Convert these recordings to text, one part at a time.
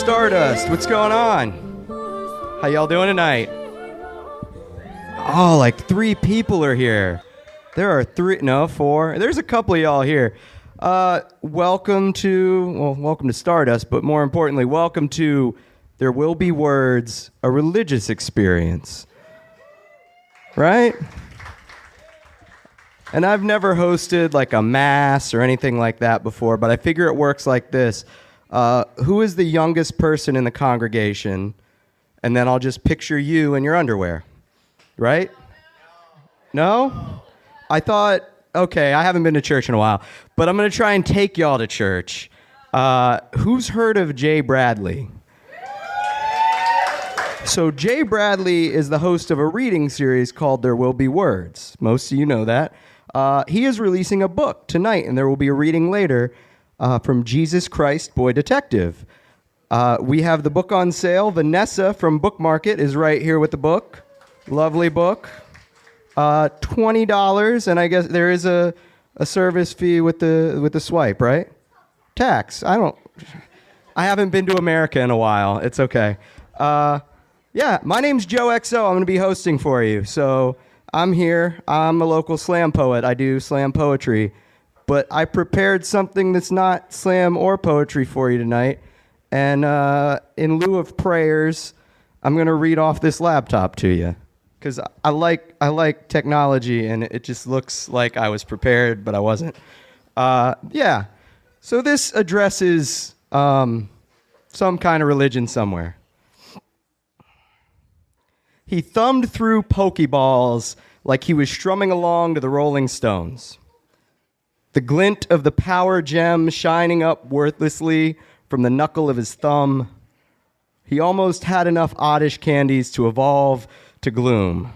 Stardust, what's going on? How y'all doing tonight? Oh, like 3 people are here. There are 4. There's a couple of y'all here. Welcome to Stardust, but more importantly, welcome to There Will Be Words, a religious experience. Right? And I've never hosted like a mass or anything like that before, but I figure it works like this. Who is the youngest person in the congregation? And then I'll just picture you in your underwear. Right? No? I thought, okay, I haven't been to church in a while, but I'm going to try and take y'all to church. Who's heard of Jay Bradley? So Jay Bradley is the host of a reading series called There Will Be Words. Most of you know that. He is releasing a book tonight, and there will be a reading later from Jesus Christ, Boy Detective. We have the book on sale. Vanessa from Book Market is right here with the book. Lovely book. $20, and I guess there is a service fee with the swipe, right? Tax. I haven't been to America in a while. It's okay. Yeah, my name's Joe XO. I'm going to be hosting for you. So I'm here. I'm a local slam poet. I do slam poetry. But I prepared something that's not slam or poetry for you tonight. And in lieu of prayers, I'm going to read off this laptop to you. Because I like technology, and it just looks like I was prepared, but I wasn't. Yeah. So this addresses some kind of religion somewhere. He thumbed through Pokeballs like he was strumming along to the Rolling Stones. The glint of the power gem shining up worthlessly from the knuckle of his thumb. He almost had enough oddish candies to evolve to gloom.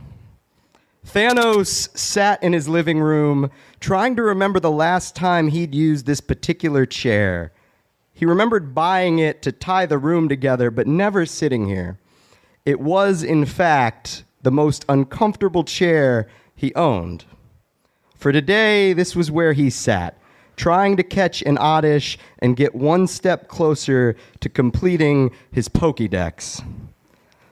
Thanos sat in his living room, trying to remember the last time he'd used this particular chair. He remembered buying it to tie the room together, but never sitting here. It was, in fact, the most uncomfortable chair he owned. For today, this was where he sat, trying to catch an oddish and get one step closer to completing his Pokédex.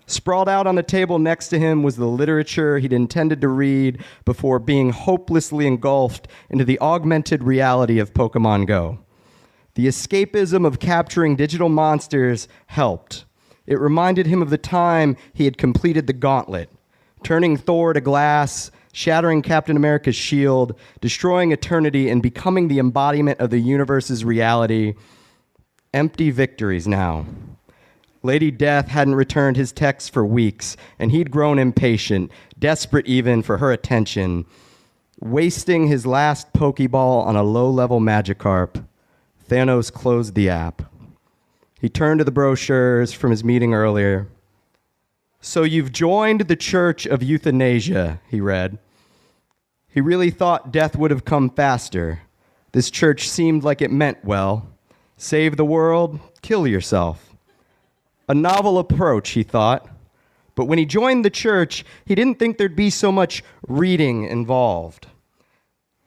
Sprawled out on the table next to him was the literature he'd intended to read before being hopelessly engulfed into the augmented reality of Pokemon Go. The escapism of capturing digital monsters helped. It reminded him of the time he had completed the gauntlet, turning Thor to glass, shattering Captain America's shield, destroying eternity, and becoming the embodiment of the universe's reality. Empty victories now. Lady Death hadn't returned his texts for weeks, and he'd grown impatient, desperate even for her attention. Wasting his last Pokeball on a low-level Magikarp, Thanos closed the app. He turned to the brochures from his meeting earlier. "So you've joined the Church of Euthanasia," he read. He really thought death would have come faster. This church seemed like it meant well. Save the world, kill yourself. A novel approach, he thought. But when he joined the church, he didn't think there'd be so much reading involved.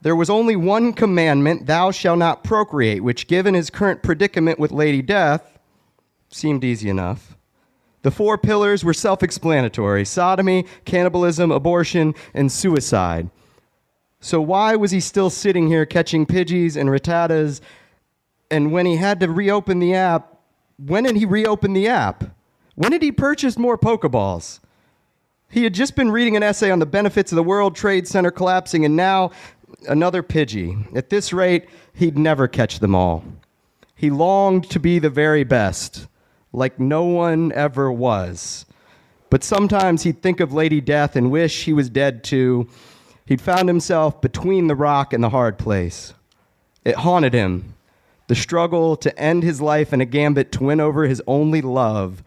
There was only one commandment, thou shalt not procreate, which, given his current predicament with Lady Death, seemed easy enough. The 4 pillars were self-explanatory: sodomy, cannibalism, abortion, and suicide. So why was he still sitting here catching Pidgeys and Rattatas? And when he had to reopen the app, when did he reopen the app? When did he purchase more Pokeballs? He had just been reading an essay on the benefits of the World Trade Center collapsing, and now another Pidgey. At this rate, he'd never catch them all. He longed to be the very best, like no one ever was. But sometimes he'd think of Lady Death and wish he was dead too. He'd found himself between the rock and the hard place. It haunted him. The struggle to end his life in a gambit to win over his only love,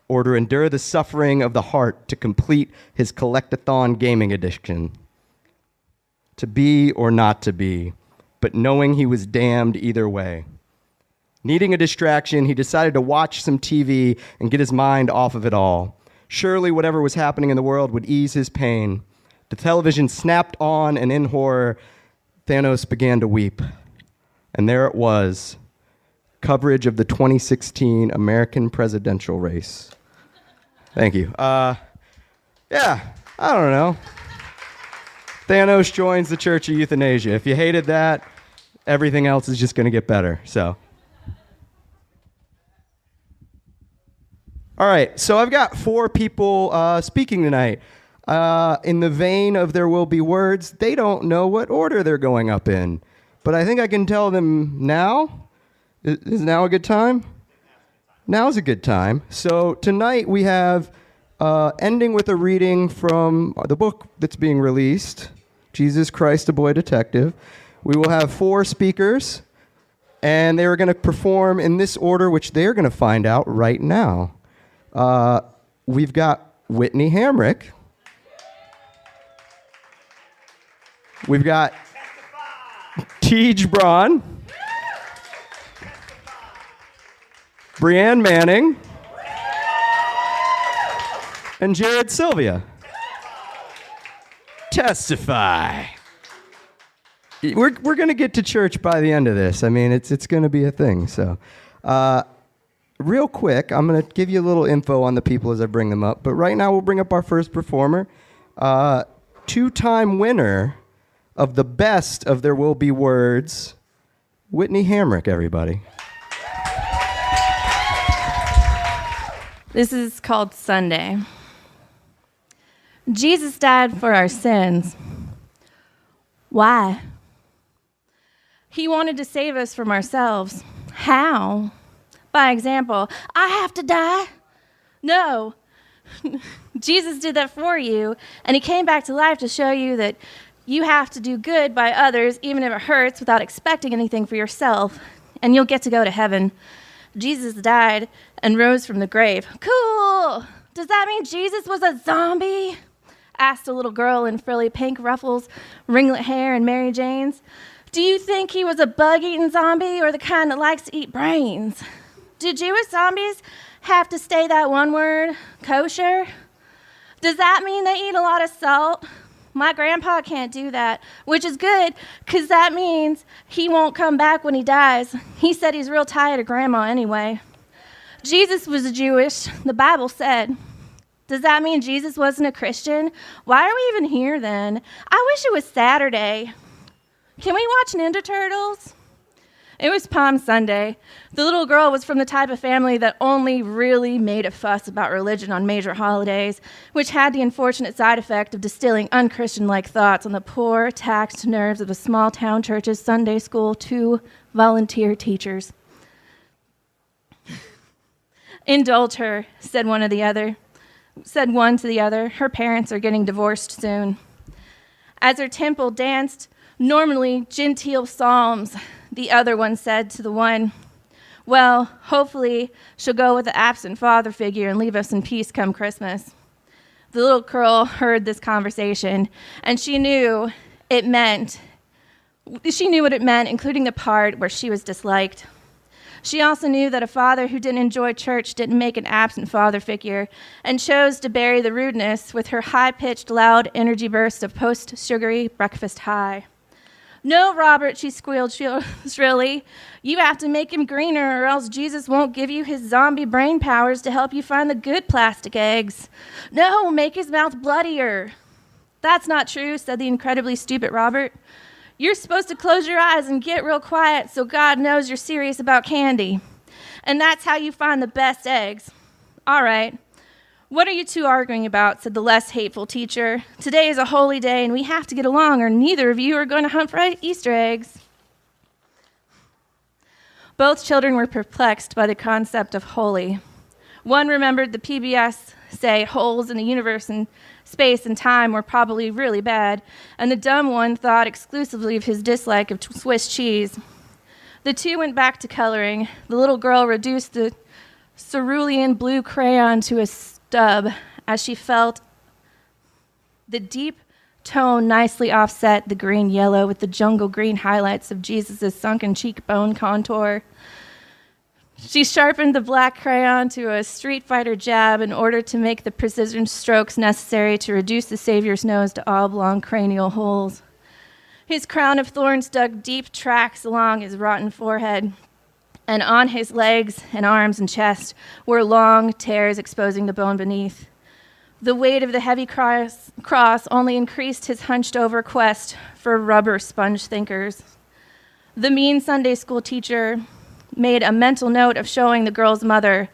or to endure the suffering of the heart to complete his collectathon gaming addiction. To be or not to be, but knowing he was damned either way. Needing a distraction, he decided to watch some TV and get his mind off of it all. Surely whatever was happening in the world would ease his pain. The television snapped on, and in horror, Thanos began to weep. And there it was, coverage of the 2016 American presidential race. Thank you. Yeah, I don't know. Thanos joins the Church of Euthanasia. If you hated that, everything else is just going to get better. So, all right. So I've got 4 people speaking tonight. In the vein of There Will Be Words, they don't know what order they're going up in, but I think I can tell them now. Is now a good time? Now's a good time. So tonight we have ending with a reading from the book that's being released, Jesus Christ, a Boy Detective. We will have 4 speakers, and they are going to perform in this order, which they're going to find out right now. We've got Whitney Hamrick. We've got Teege Braune. Brianne Manning. And Jared Silvia. Testify. We're going to get to church by the end of this. I mean, it's going to be a thing. So, real quick, I'm going to give you a little info on the people as I bring them up. But right now, we'll bring up our first performer, 2-time winner of the best of There Will Be Words, Whitney Hamrick, everybody. This is called Sunday. Jesus died for our sins. Why? He wanted to save us from ourselves. How? By example, I have to die? No. Jesus did that for you, and he came back to life to show you that you have to do good by others, even if it hurts, without expecting anything for yourself, and you'll get to go to heaven. Jesus died and rose from the grave. Cool! Does that mean Jesus was a zombie? Asked a little girl in frilly pink ruffles, ringlet hair, and Mary Jane's. Do you think he was a bug-eating zombie or the kind that likes to eat brains? Do Jewish zombies have to stay that one word, kosher? Does that mean they eat a lot of salt? My grandpa can't do that, which is good, because that means he won't come back when he dies. He said he's real tired of grandma anyway. Jesus was Jewish, the Bible said. Does that mean Jesus wasn't a Christian? Why are we even here then? I wish it was Saturday. Can we watch Ninja Turtles? It was Palm Sunday. The little girl was from the type of family that only really made a fuss about religion on major holidays, which had the unfortunate side effect of distilling unchristian-like thoughts on the poor, taxed nerves of a small-town church's Sunday school 2 volunteer teachers. Indulge her, said one to the other. Her parents are getting divorced soon. As her temple danced normally genteel psalms, the other one said to the one, well, hopefully she'll go with the absent father figure and leave us in peace come Christmas. The little girl heard this conversation, and she knew what it meant, including the part where she was disliked. She also knew that a father who didn't enjoy church didn't make an absent father figure, and chose to bury the rudeness with her high-pitched, loud energy burst of post-sugary breakfast high. No, Robert, she squealed shrilly. You have to make him greener, or else Jesus won't give you his zombie brain powers to help you find the good plastic eggs. No, make his mouth bloodier. That's not true, said the incredibly stupid Robert. You're supposed to close your eyes and get real quiet so God knows you're serious about candy. And that's how you find the best eggs. All right. What are you two arguing about, said the less hateful teacher. Today is a holy day, and we have to get along, or neither of you are going to hunt for Easter eggs. Both children were perplexed by the concept of holy. One remembered the PBS say holes in the universe and space and time were probably really bad, and the dumb one thought exclusively of his dislike of Swiss cheese. The two went back to coloring. The little girl reduced the cerulean blue crayon to a stub as she felt the deep tone nicely offset the green yellow with the jungle green highlights of Jesus' sunken cheekbone contour. She sharpened the black crayon to a Street Fighter jab in order to make the precision strokes necessary to reduce the Savior's nose to oblong cranial holes. His crown of thorns dug deep tracks along his rotten forehead. and on his legs and arms and chest were long tears exposing the bone beneath. The weight of the heavy cross only increased his hunched-over quest for rubber sponge thinkers. The mean Sunday school teacher made a mental note of showing the girl's mother,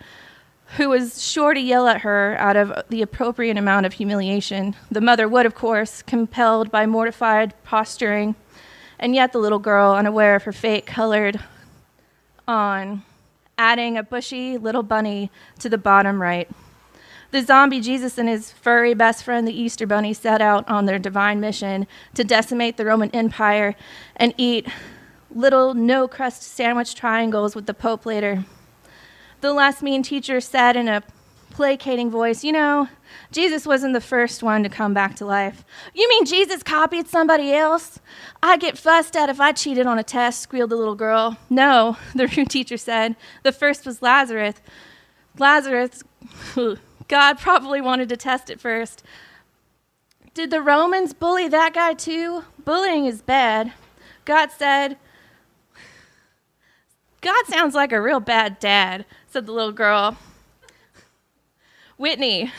who was sure to yell at her out of the appropriate amount of humiliation. The mother would, of course, compelled by mortified posturing, and yet the little girl, unaware of her fate, colored on, adding a bushy little bunny to the bottom right. The zombie Jesus and his furry best friend, the Easter Bunny, set out on their divine mission to decimate the Roman Empire and eat little no-crust sandwich triangles with the Pope later. The last mean teacher said in a placating voice, "You know, Jesus wasn't the first one to come back to life." "You mean Jesus copied somebody else? I'd get fussed at if I cheated on a test," squealed the little girl. "No," the rude teacher said. "The first was Lazarus. Lazarus, God probably wanted to test it first. Did the Romans bully that guy too? Bullying is bad." God said, "God sounds like a real bad dad," said the little girl. "Whitney,"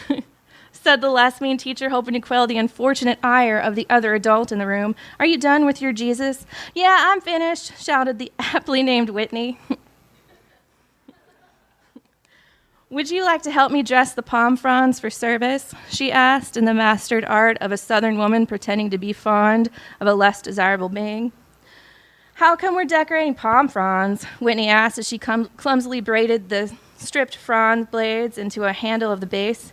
said the last mean teacher, hoping to quell the unfortunate ire of the other adult in the room. "Are you done with your Jesus?" "Yeah, I'm finished," shouted the aptly named Whitney. "Would you like to help me dress the palm fronds for service?" she asked, in the mastered art of a Southern woman pretending to be fond of a less desirable being. "How come we're decorating palm fronds?" Whitney asked as she clumsily braided the stripped frond blades into a handle of the base.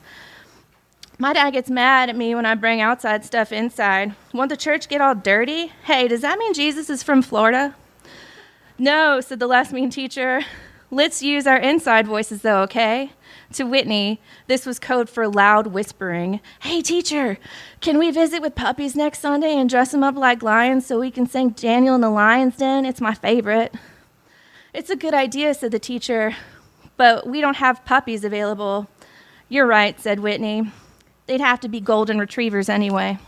"My dad gets mad at me when I bring outside stuff inside. Won't the church get all dirty? Hey, does that mean Jesus is from Florida?" "No," said the less mean teacher. "Let's use our inside voices, though, okay?" To Whitney, this was code for loud whispering. "Hey, teacher, can we visit with puppies next Sunday and dress them up like lions so we can sing Daniel in the Lion's Den? It's my favorite." "It's a good idea," said the teacher, "but we don't have puppies available." "You're right," said Whitney. "They'd have to be golden retrievers anyway."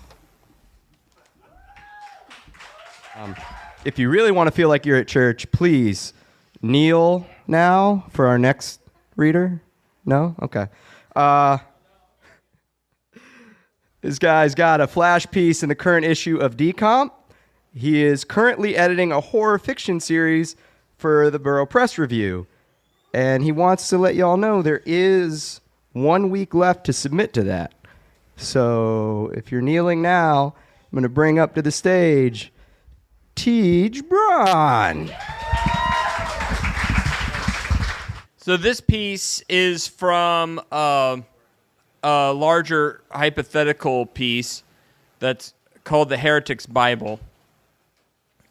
If you really want to feel like you're at church, please kneel now for our next reader. No? Okay. This guy's got a flash piece in the current issue of Decomp. He is currently editing a horror fiction series for the Borough Press Review. And he wants to let y'all know there is 1 week left to submit to that. So if you're kneeling now, I'm going to bring up to the stage Teege Braune. So this piece is from a larger hypothetical piece that's called the Heretic's Bible.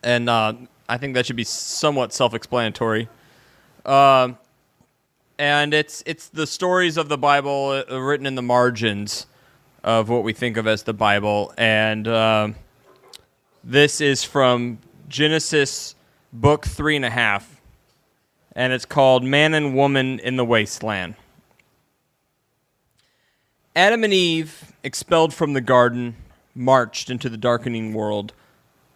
And I think that should be somewhat self-explanatory. And it's the stories of the Bible written in the margins of what we think of as the Bible. And this is from Genesis book 3.5. And it's called Man and Woman in the Wasteland. Adam and Eve, expelled from the garden, marched into the darkening world.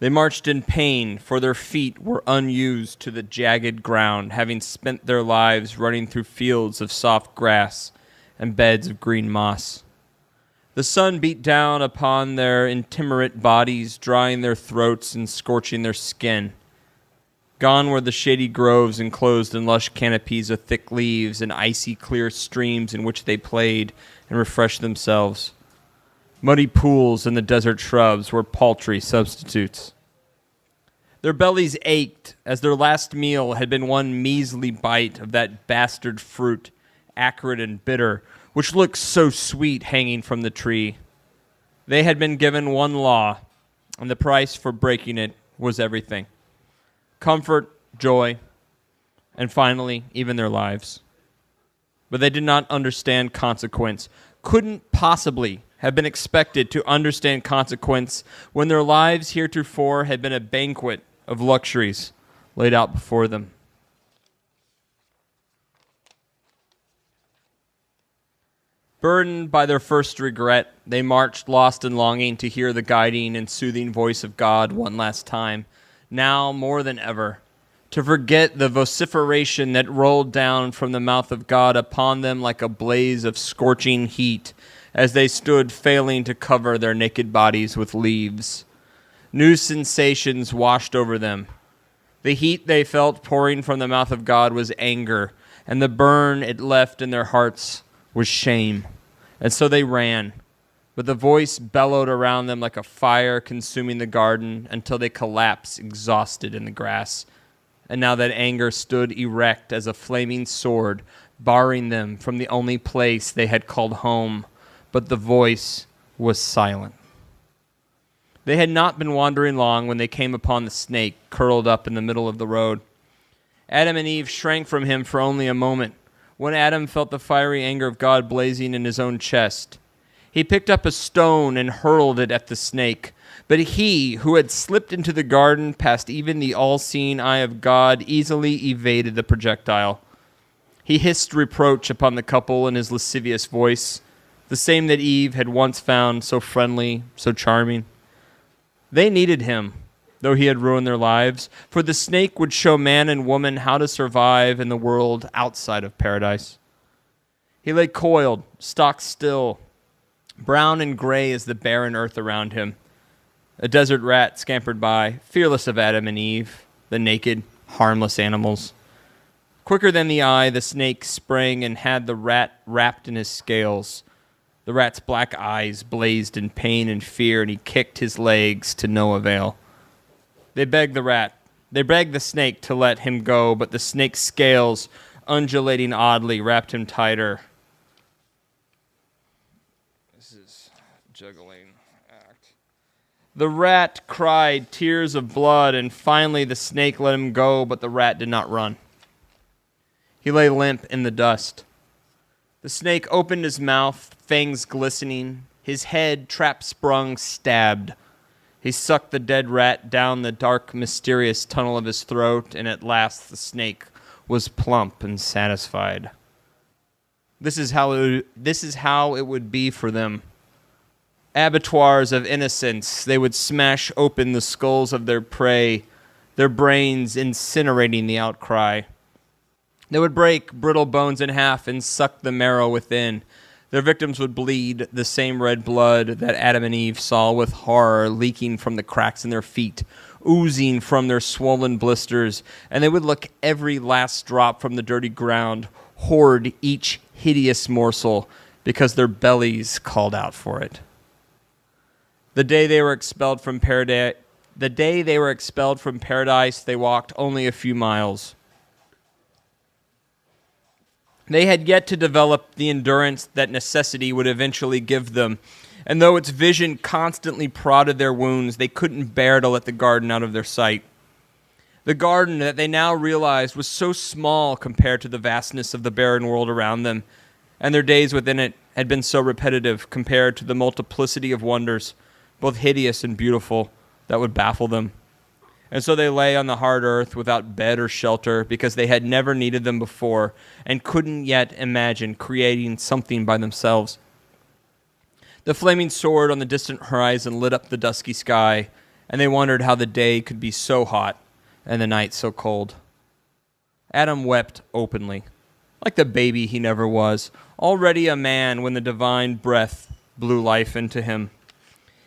They marched in pain, for their feet were unused to the jagged ground, having spent their lives running through fields of soft grass and beds of green moss. The sun beat down upon their intemperate bodies, drying their throats and scorching their skin. Gone were the shady groves enclosed in lush canopies of thick leaves and icy clear streams in which they played and refreshed themselves. Muddy pools and the desert shrubs were paltry substitutes. Their bellies ached as their last meal had been one measly bite of that bastard fruit, acrid and bitter, which looked so sweet hanging from the tree. They had been given one law, and the price for breaking it was everything. Comfort, joy, and finally, even their lives. But they did not understand consequence, couldn't possibly have been expected to understand consequence when their lives heretofore had been a banquet of luxuries laid out before them. Burdened by their first regret, they marched lost and longing to hear the guiding and soothing voice of God one last time. Now, more than ever, to forget the vociferation that rolled down from the mouth of God upon them like a blaze of scorching heat as they stood failing to cover their naked bodies with leaves. New sensations washed over them. The heat they felt pouring from the mouth of God was anger, and the burn it left in their hearts was shame. And so they ran, but the voice bellowed around them like a fire consuming the garden until they collapsed exhausted in the grass. And now that anger stood erect as a flaming sword, barring them from the only place they had called home, but the voice was silent. They had not been wandering long when they came upon the snake curled up in the middle of the road. Adam and Eve shrank from him for only a moment, when Adam felt the fiery anger of God blazing in his own chest. He picked up a stone and hurled it at the snake, but he, who had slipped into the garden past even the all-seeing eye of God, easily evaded the projectile. He hissed reproach upon the couple in his lascivious voice, the same that Eve had once found so friendly, so charming. They needed him, though he had ruined their lives, for the snake would show man and woman how to survive in the world outside of paradise. He lay coiled, stock still, brown and gray as the barren earth around him. A desert rat scampered by, fearless of Adam and Eve, the naked, harmless animals. Quicker than the eye, the snake sprang and had the rat wrapped in his scales. The rat's black eyes blazed in pain and fear, and he kicked his legs to no avail. They begged the snake to let him go, but the snake's scales, undulating oddly, wrapped him tighter. This is juggling act. The rat cried tears of blood, and finally the snake let him go, but the rat did not run. He lay limp in the dust. The snake opened his mouth, fangs glistening, his head, trap-sprung, stabbed. He sucked the dead rat down the dark, mysterious tunnel of his throat, and at last the snake was plump and satisfied. This is how it would be for them. Abattoirs of innocence, they would smash open the skulls of their prey, their brains incinerating the outcry. They would break brittle bones in half and suck the marrow within. Their victims would bleed the same red blood that Adam and Eve saw with horror leaking from the cracks in their feet, oozing from their swollen blisters, and they would lick every last drop from the dirty ground, hoard each hideous morsel because their bellies called out for it. The day they were expelled from paradise, they walked only a few miles. They had yet to develop the endurance that necessity would eventually give them, and though its vision constantly prodded their wounds, they couldn't bear to let the garden out of their sight. The garden that they now realized was so small compared to the vastness of the barren world around them, and their days within it had been so repetitive compared to the multiplicity of wonders, both hideous and beautiful, that would baffle them. And so they lay on the hard earth without bed or shelter because they had never needed them before and couldn't yet imagine creating something by themselves. The flaming sword on the distant horizon lit up the dusky sky, and they wondered how the day could be so hot and the night so cold. Adam wept openly, like the baby he never was, already a man when the divine breath blew life into him.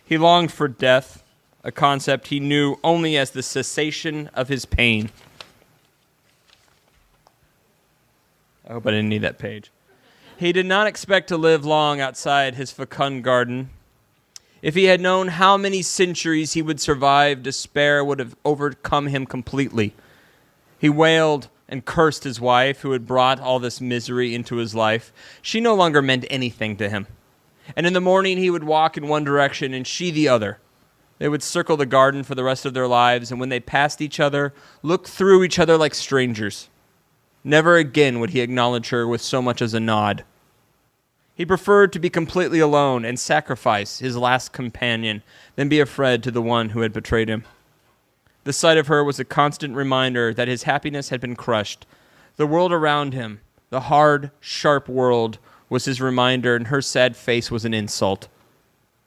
He longed for death, a concept he knew only as the cessation of his pain. I hope I didn't need that page. He did not expect to live long outside his fecund garden. If he had known how many centuries he would survive, despair would have overcome him completely. He wailed and cursed his wife, who had brought all this misery into his life. She no longer meant anything to him. And in the morning he would walk in one direction and she the other. They would circle the garden for the rest of their lives, and when they passed each other, look through each other like strangers. Never again would he acknowledge her with so much as a nod. He preferred to be completely alone and sacrifice his last companion than be a friend to the one who had betrayed him. The sight of her was a constant reminder that his happiness had been crushed. The world around him, the hard, sharp world, was his reminder, and her sad face was an insult.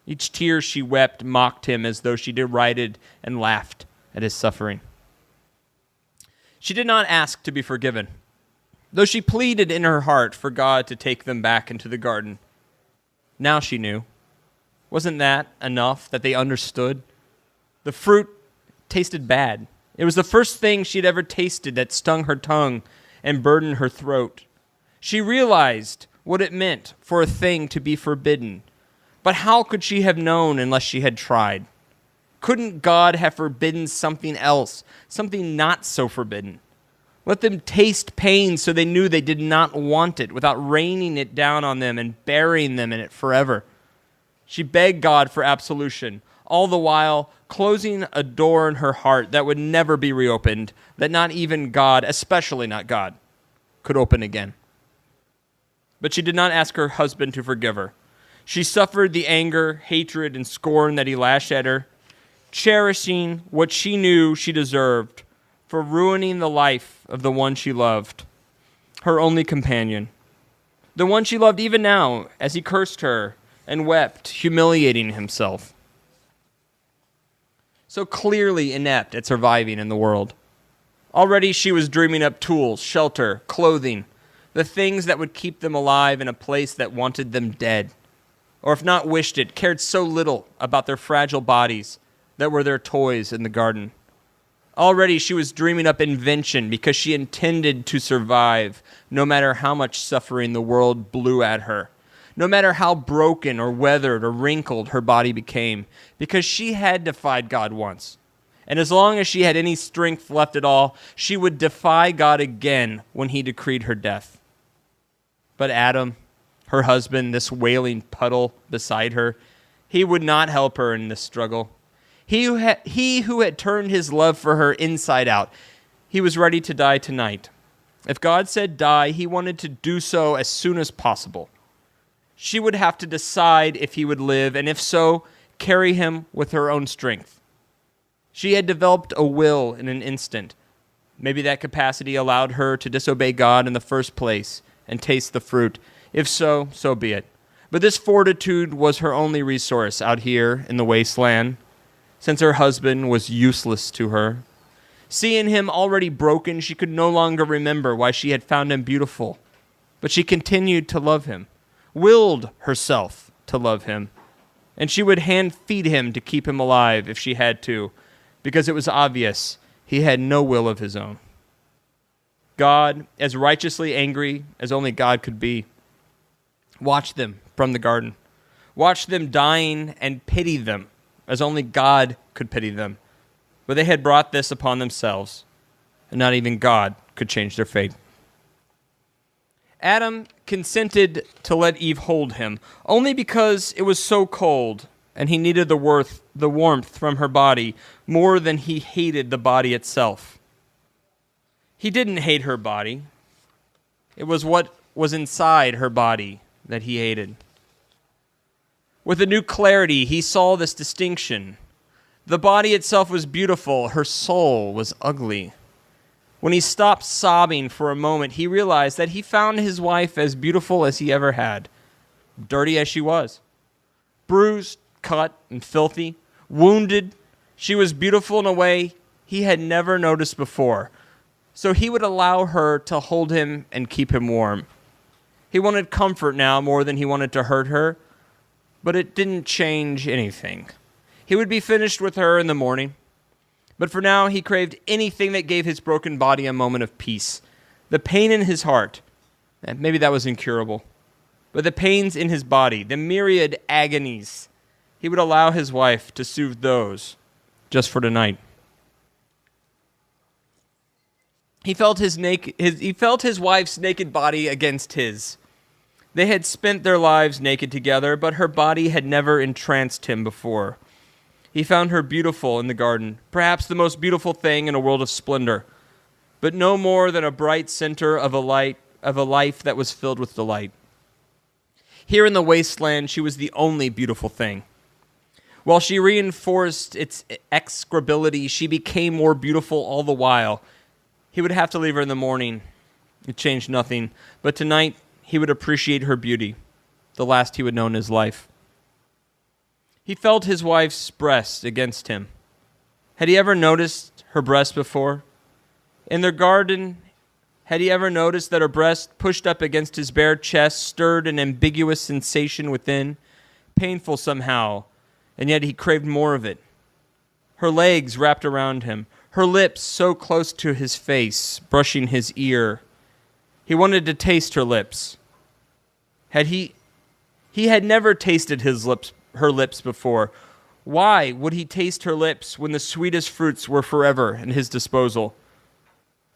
Each tear she wept mocked him as though she derided and laughed at his suffering. She did not ask to be forgiven, though she pleaded in her heart for God to take them back into the garden. Now she knew. Wasn't that enough that they understood? The fruit tasted bad. It was the first thing she'd ever tasted that stung her tongue and burdened her throat. She realized what it meant for a thing to be forbidden. But how could she have known unless she had tried? Couldn't God have forbidden something else, something not so forbidden? Let them taste pain so they knew they did not want it, without raining it down on them and burying them in it forever. She begged God for absolution, all the while closing a door in her heart that would never be reopened, that not even God, especially not God, could open again. But she did not ask her husband to forgive her. She suffered the anger, hatred, and scorn that he lashed at her, cherishing what she knew she deserved for ruining the life of the one she loved, her only companion, the one she loved even now as he cursed her and wept, humiliating himself. So clearly inept at surviving in the world. Already she was dreaming up tools, shelter, clothing, the things that would keep them alive in a place that wanted them dead, or if not wished it, cared so little about their fragile bodies that were their toys in the garden. Already she was dreaming up invention because she intended to survive no matter how much suffering the world blew at her, no matter how broken or weathered or wrinkled her body became, because she had defied God once. And as long as she had any strength left at all, she would defy God again when he decreed her death. But Adam, her husband, this wailing puddle beside her, he would not help her in this struggle. He who had turned his love for her inside out, he was ready to die tonight. If God said die, he wanted to do so as soon as possible. She would have to decide if he would live, and if so, carry him with her own strength. She had developed a will in an instant. Maybe that capacity allowed her to disobey God in the first place and taste the fruit. If so, so be it. But this fortitude was her only resource out here in the wasteland, since her husband was useless to her. Seeing him already broken, she could no longer remember why she had found him beautiful. But she continued to love him, willed herself to love him, and she would hand-feed him to keep him alive if she had to, because it was obvious he had no will of his own. God, as righteously angry as only God could be, watched them from the garden, watched them dying and pitied them as only God could pity them. But they had brought this upon themselves, and not even God could change their fate. Adam consented to let Eve hold him, only because it was so cold, and he needed the warmth from her body more than he hated the body itself. He didn't hate her body. It was what was inside her body that he hated. With a new clarity, he saw this distinction. The body itself was beautiful. Her soul was ugly. When he stopped sobbing for a moment, he realized that he found his wife as beautiful as he ever had, dirty as she was. Bruised, cut, and filthy, wounded, she was beautiful in a way he had never noticed before. So he would allow her to hold him and keep him warm. He wanted comfort now more than he wanted to hurt her, but it didn't change anything. He would be finished with her in the morning, but for now he craved anything that gave his broken body a moment of peace. The pain in his heart, and maybe that was incurable, but the pains in his body, the myriad agonies, he would allow his wife to soothe those just for tonight. He felt his wife's naked body against his. They had spent their lives naked together, but her body had never entranced him before. He found her beautiful in the garden, perhaps the most beautiful thing in a world of splendor, but no more than a bright center of a life that was filled with delight. Here in the wasteland, she was the only beautiful thing. While she reinforced its execrability, she became more beautiful all the while. He would have to leave her in the morning. It changed nothing, but tonight he would appreciate her beauty, the last he would know in his life. He felt his wife's breast against him. Had he ever noticed her breast before? In their garden, had he ever noticed that her breast, pushed up against his bare chest, stirred an ambiguous sensation within, painful somehow, and yet he craved more of it? Her legs wrapped around him, her lips so close to his face, brushing his ear. He wanted to taste her lips. He had never tasted her lips before. Why would he taste her lips when the sweetest fruits were forever at his disposal?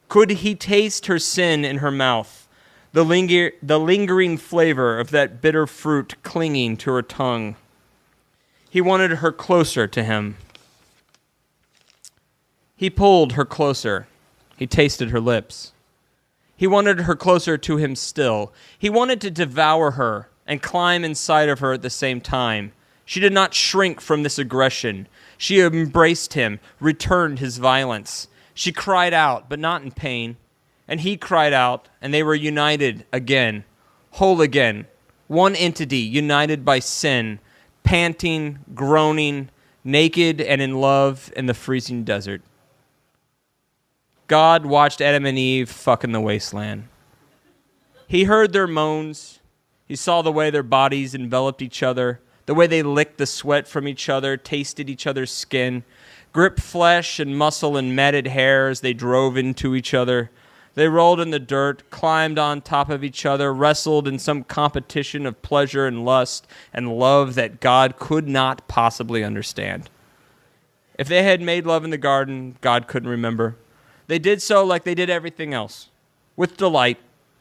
Could he taste her sin in her mouth, the lingering flavor of that bitter fruit clinging to her tongue? He wanted her closer to him. He pulled her closer. He tasted her lips. He wanted her closer to him still. He wanted to devour her and climb inside of her at the same time. She did not shrink from this aggression. She embraced him, returned his violence. She cried out, but not in pain. And he cried out, and they were united again, whole again, one entity united by sin, panting, groaning, naked and in love in the freezing desert. God watched Adam and Eve fuck in the wasteland. He heard their moans. He saw the way their bodies enveloped each other, the way they licked the sweat from each other, tasted each other's skin, gripped flesh and muscle and matted hair as they drove into each other. They rolled in the dirt, climbed on top of each other, wrestled in some competition of pleasure and lust and love that God could not possibly understand. If they had made love in the garden, God couldn't remember. They did so like they did everything else, with delight,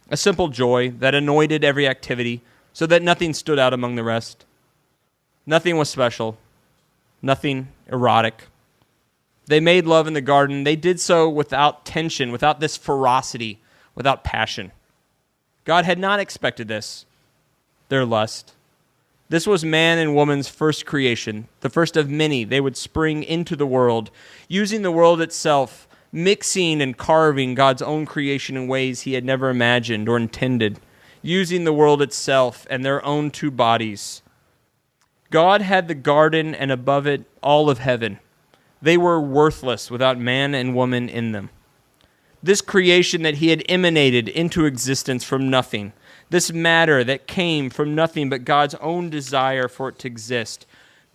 a simple joy that anointed every activity so that nothing stood out among the rest. Nothing was special, nothing erotic. They made love in the garden. They did so without tension, without this ferocity, without passion. God had not expected this, their lust. This was man and woman's first creation, the first of many they would spring into the world, using the world itself, mixing and carving God's own creation in ways he had never imagined or intended, using the world itself and their own two bodies. God had the garden and above it all of heaven. They were worthless without man and woman in them. This creation that he had emanated into existence from nothing, this matter that came from nothing but God's own desire for it to exist,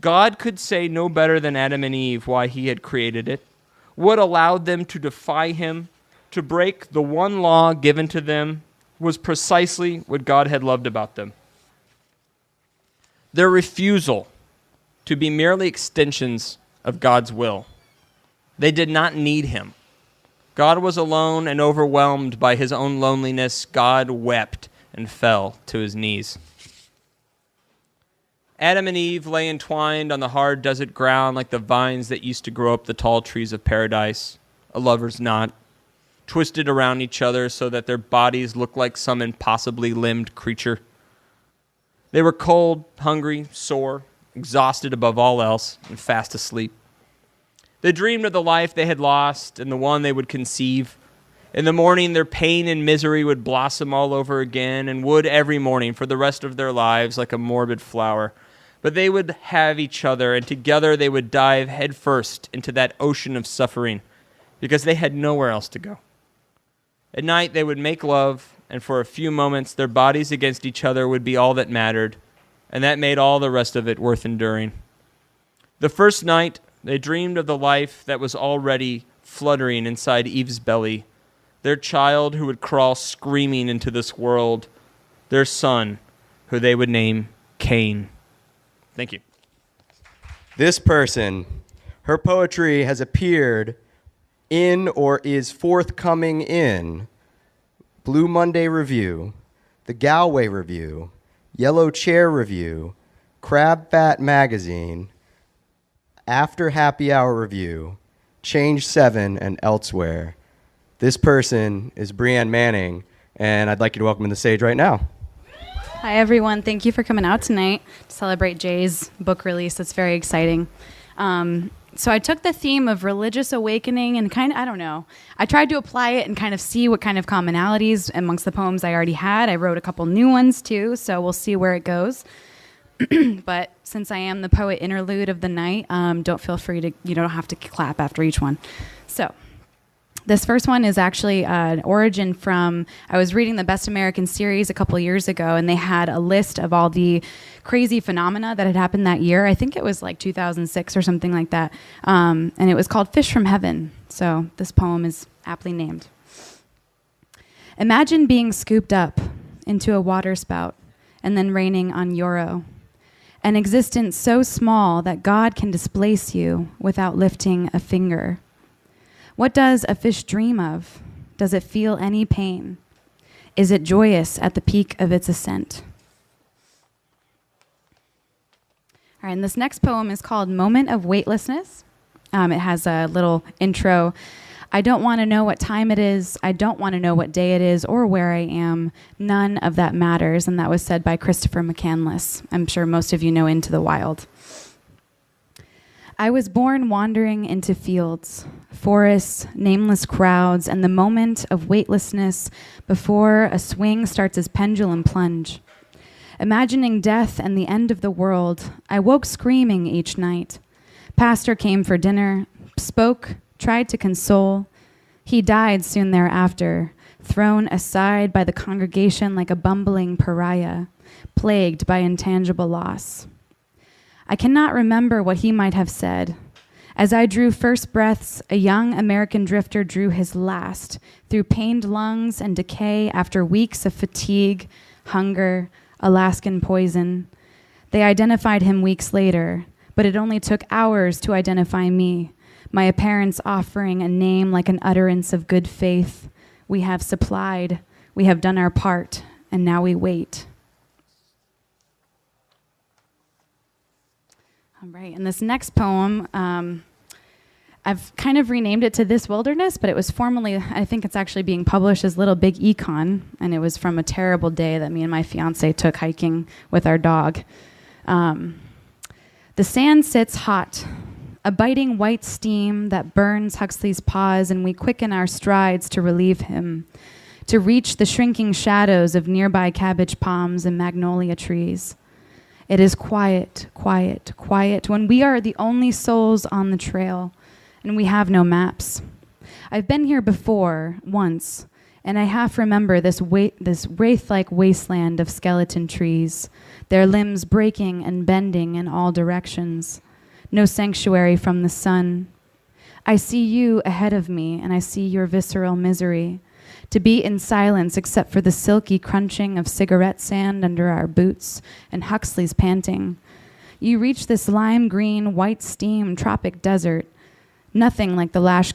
God could say no better than Adam and Eve why he had created it. What allowed them to defy him, to break the one law given to them, was precisely what God had loved about them. Their refusal to be merely extensions of God's will. They did not need him. God was alone and overwhelmed by his own loneliness. God wept and fell to his knees. Adam and Eve lay entwined on the hard desert ground like the vines that used to grow up the tall trees of paradise, a lover's knot, twisted around each other so that their bodies looked like some impossibly limbed creature. They were cold, hungry, sore, exhausted above all else, and fast asleep. They dreamed of the life they had lost and the one they would conceive. In the morning, their pain and misery would blossom all over again and would every morning for the rest of their lives like a morbid flower. But they would have each other, and together they would dive headfirst into that ocean of suffering because they had nowhere else to go. At night, they would make love, and for a few moments, their bodies against each other would be all that mattered, and that made all the rest of it worth enduring. The first night, they dreamed of the life that was already fluttering inside Eve's belly, their child who would crawl screaming into this world, their son, who they would name Cain. Thank you. This person, her poetry has appeared in or is forthcoming in Blue Monday Review, the Galway Review, Yellow Chair Review, Crab Fat Magazine, After Happy Hour Review, Change 7, and elsewhere. This person is Brianne Manning, and I'd like you to welcome to the stage right now. Hi, everyone. Thank you for coming out tonight to celebrate Jay's book release. That's very exciting. So I took the theme of religious awakening and I tried to apply it and kind of see what kind of commonalities amongst the poems I already had. I wrote a couple new ones, too, so we'll see where it goes. But since I am the poet interlude of the night, don't feel free to, you don't have to clap after each one. So This first one is actually an origin from, I was reading the Best American Series a couple years ago, and they had a list of all the crazy phenomena that had happened that year. I think it was like 2006 or something like that. And it was called Fish from Heaven. So this poem is aptly named. Imagine being scooped up into a waterspout and then raining on Euro. An existence so small that God can displace you without lifting a finger. What does a fish dream of? Does it feel any pain? Is it joyous at the peak of its ascent? All right, and this next poem is called Moment of Weightlessness. It has a little intro. I don't want to know what time it is. I don't want to know what day it is or where I am. None of that matters. And that was said by Christopher McCandless. I'm sure most of you know Into the Wild. I was born wandering into fields, forests, nameless crowds, and the moment of weightlessness before a swing starts his pendulum plunge. Imagining death and the end of the world, I woke screaming each night. Pastor came for dinner, spoke, tried to console. He died soon thereafter, thrown aside by the congregation like a bumbling pariah, plagued by intangible loss. I cannot remember what he might have said. As I drew first breaths, a young American drifter drew his last, through pained lungs and decay after weeks of fatigue, hunger, Alaskan poison. They identified him weeks later, but it only took hours to identify me, my appearance offering a name like an utterance of good faith. We have supplied, we have done our part, and now we wait. All right, and this next poem, I've kind of renamed it to This Wilderness, but it was formerly, I think it's actually being published as Little Big Econ, and it was from a terrible day that me and my fiance took hiking with our dog. The sand sits hot, a biting white steam that burns Huxley's paws, and we quicken our strides to relieve him, to reach the shrinking shadows of nearby cabbage palms and magnolia trees. It is quiet, quiet, quiet when we are the only souls on the trail and we have no maps. I've been here before, once, and I half remember this wraith-like wasteland of skeleton trees, their limbs breaking and bending in all directions. No sanctuary from the sun. I see you ahead of me, and I see your visceral misery. To be in silence except for the silky crunching of cigarette sand under our boots and Huxley's panting. You reach this lime green, white steam tropic desert, nothing like the lush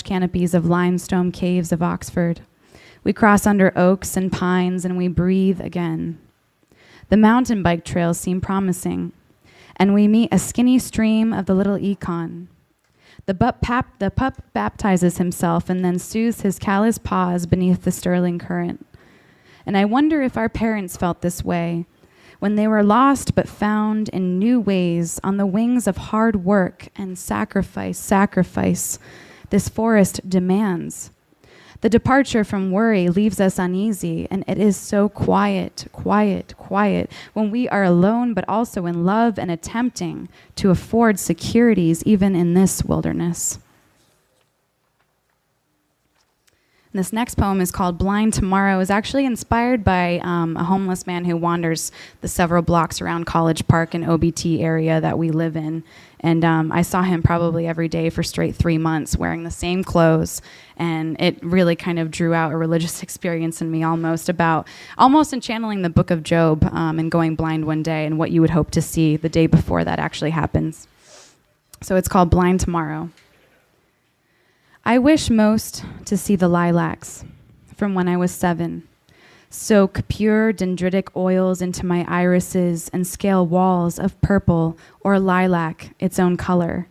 canopies of limestone caves of Oxford. We cross under oaks and pines and we breathe again. The mountain bike trails seem promising, and we meet a skinny stream of the Little Econ. The pup baptizes himself and then soothes his callous paws beneath the sterling current. And I wonder if our parents felt this way when they were lost but found in new ways on the wings of hard work and sacrifice this forest demands. The departure from worry leaves us uneasy, and it is so quiet, quiet, quiet when we are alone but also in love and attempting to afford securities even in this wilderness. And this next poem is called Blind Tomorrow. It's actually inspired by a homeless man who wanders the several blocks around College Park and OBT area that we live in. And I saw him probably every day for straight 3 months wearing the same clothes. And it really kind of drew out a religious experience in me almost in channeling the book of Job and going blind one day and what you would hope to see the day before that actually happens. So it's called Blind Tomorrow. I wish most to see the lilacs from when I was 7. Soak pure dendritic oils into my irises and scale walls of purple or lilac, its own color.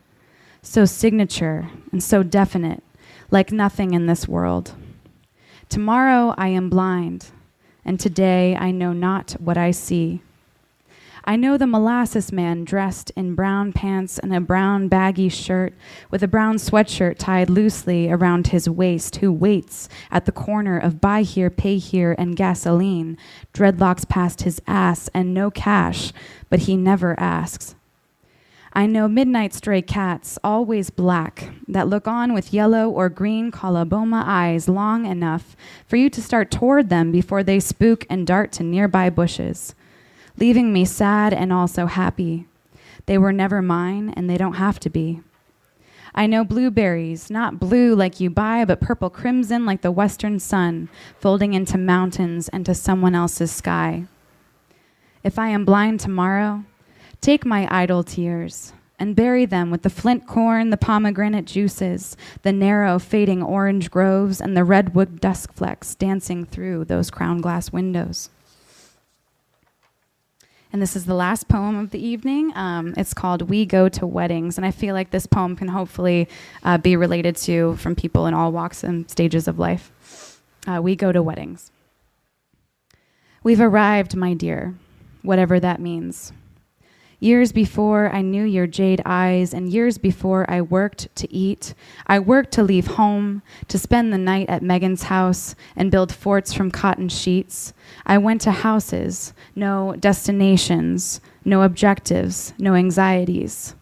So signature and so definite, like nothing in this world. Tomorrow I am blind, and today I know not what I see. I know the molasses man dressed in brown pants and a brown baggy shirt with a brown sweatshirt tied loosely around his waist who waits at the corner of buy here, pay here and gasoline, dreadlocks past his ass and no cash, but he never asks. I know midnight stray cats, always black, that look on with yellow or green coloboma eyes long enough for you to start toward them before they spook and dart to nearby bushes, leaving me sad and also happy. They were never mine, and they don't have to be. I know blueberries, not blue like you buy, but purple crimson like the western sun, folding into mountains and to someone else's sky. If I am blind tomorrow, take my idle tears and bury them with the flint corn, the pomegranate juices, the narrow fading orange groves, and the redwood dusk flecks dancing through those crown glass windows. And this is the last poem of the evening. It's called We Go to Weddings. And I feel like this poem can hopefully be related to from people in all walks and stages of life. We go to weddings. We've arrived, my dear, whatever that means. Years before I knew your jade eyes, and years before I worked to eat, I worked to leave home, to spend the night at Megan's house and build forts from cotton sheets. I went to houses, no destinations, no objectives, no anxieties.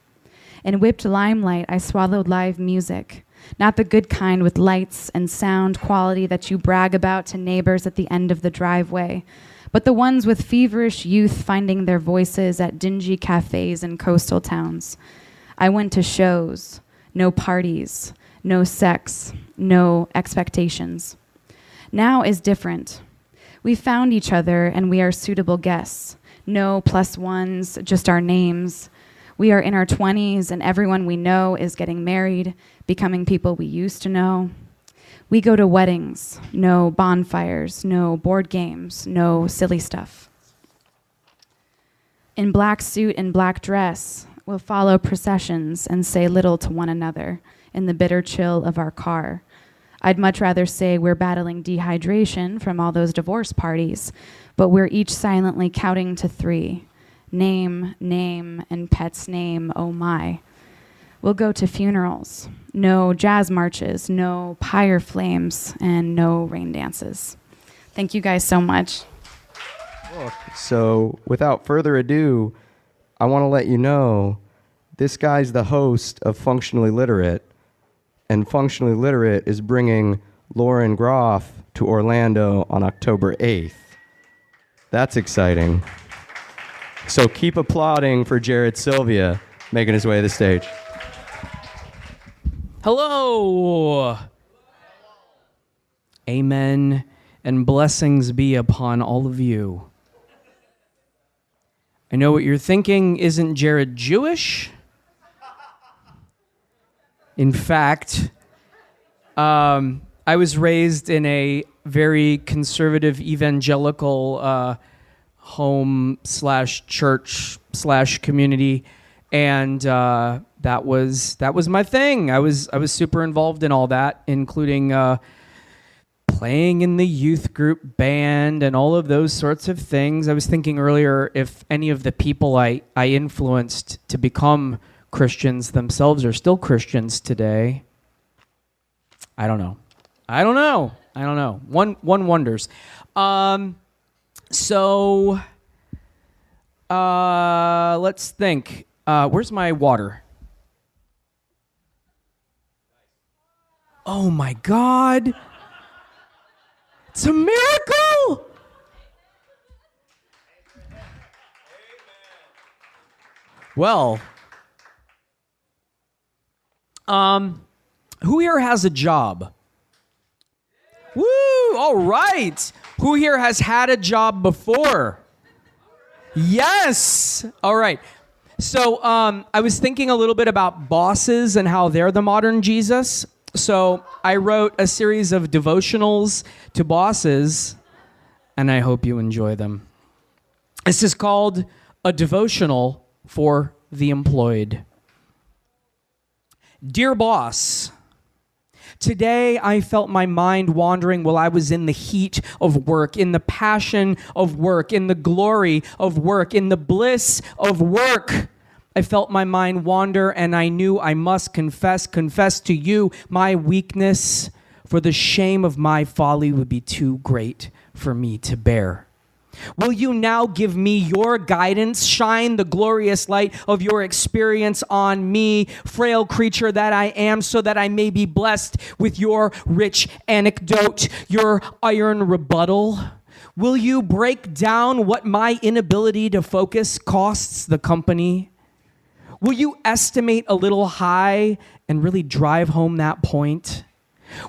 In whipped limelight, I swallowed live music, not the good kind with lights and sound quality that you brag about to neighbors at the end of the driveway, but the ones with feverish youth finding their voices at dingy cafes in coastal towns. I went to shows, no parties, no sex, no expectations. Now is different. We found each other and we are suitable guests. No plus ones, just our names. We are in our 20s and everyone we know is getting married, becoming people we used to know. We go to weddings, no bonfires, no board games, no silly stuff. In black suit and black dress, we'll follow processions and say little to one another in the bitter chill of our car. I'd much rather say we're battling dehydration from all those divorce parties, but we're each silently counting to 3. Name, name, and pet's name, oh my. We'll go to funerals, no jazz marches, no pyre flames, and no rain dances. Thank you guys so much. So, without further ado, I want to let you know this guy's the host of Functionally Literate, and Functionally Literate is bringing Lauren Groff to Orlando on October 8th. That's exciting. So keep applauding for Jared Silvia making his way to the stage. Hello. Amen and blessings be upon all of you. I know what you're thinking. Isn't Jared Jewish? In fact, I was raised in a very conservative evangelical home/church/community, and that was my thing. I was super involved in all that, including playing in the youth group band and all of those sorts of things. I was thinking earlier if any of the people I influenced to become Christians themselves are still Christians today. I don't know. One wonders. So let's think. Where's my water? Oh my God. It's a miracle. Well, who here has a job? Woo! All right. Who here has had a job before? Yes. All right. So I was thinking a little bit about bosses and how they're the modern Jesus. So I wrote a series of devotionals to bosses, and I hope you enjoy them. This is called A Devotional for the Employed. Dear boss, today I felt my mind wandering while I was in the heat of work, in the passion of work, in the glory of work, in the bliss of work. I felt my mind wander, and I knew I must confess to you my weakness, for the shame of my folly would be too great for me to bear. Will you now give me your guidance? Shine the glorious light of your experience on me, frail creature that I am, so that I may be blessed with your rich anecdote, your iron rebuttal. Will you break down what my inability to focus costs the company? Will you estimate a little high and really drive home that point?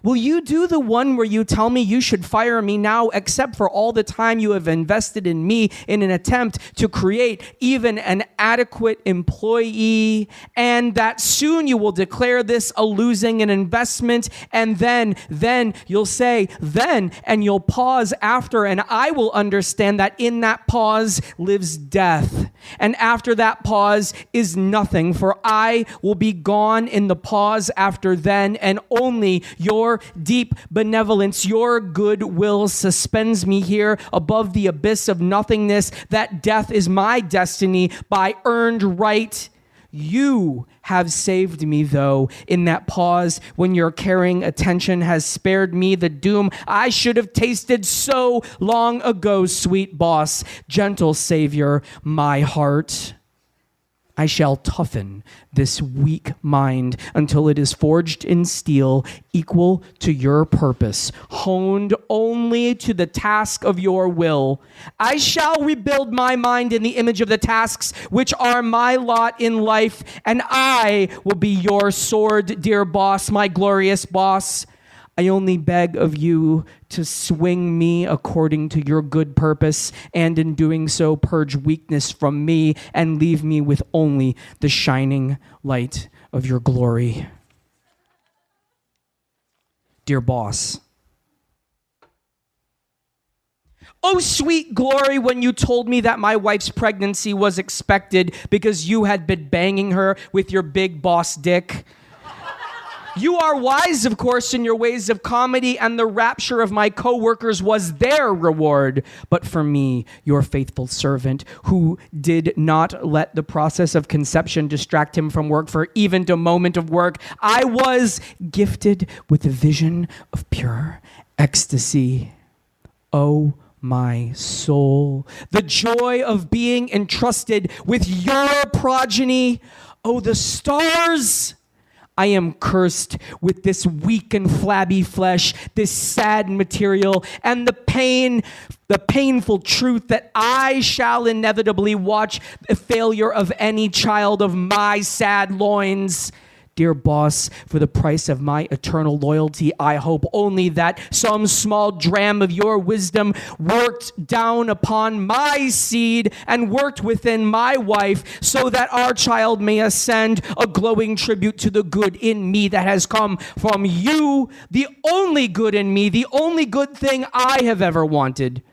Will you do the one where you tell me you should fire me now, except for all the time you have invested in me in an attempt to create even an adequate employee, and that soon you will declare this a losing an investment, and then you'll say, then, and you'll pause after, and I will understand that in that pause lives death. And after that pause is nothing, for I will be gone in the pause after then, and only your deep benevolence, your goodwill suspends me here above the abyss of nothingness, that death is my destiny by earned right. You have saved me, though, in that pause when your caring attention has spared me the doom I should have tasted so long ago, sweet boss, gentle savior, my heart. I shall toughen this weak mind until it is forged in steel, equal to your purpose, honed only to the task of your will. I shall rebuild my mind in the image of the tasks which are my lot in life, and I will be your sword, dear boss, my glorious boss. I only beg of you to swing me according to your good purpose, and in doing so purge weakness from me and leave me with only the shining light of your glory. Dear boss, oh, sweet glory, when you told me that my wife's pregnancy was expected because you had been banging her with your big boss dick. You are wise, of course, in your ways of comedy, and the rapture of my coworkers was their reward. But for me, your faithful servant, who did not let the process of conception distract him from work for even a moment of work, I was gifted with a vision of pure ecstasy. Oh, my soul, the joy of being entrusted with your progeny. Oh, the stars! I am cursed with this weak and flabby flesh, this sad material, and the painful truth that I shall inevitably watch the failure of any child of my sad loins. Dear boss, for the price of my eternal loyalty, I hope only that some small dram of your wisdom worked down upon my seed and worked within my wife, so that our child may ascend a glowing tribute to the good in me that has come from you, the only good in me, the only good thing I have ever wanted.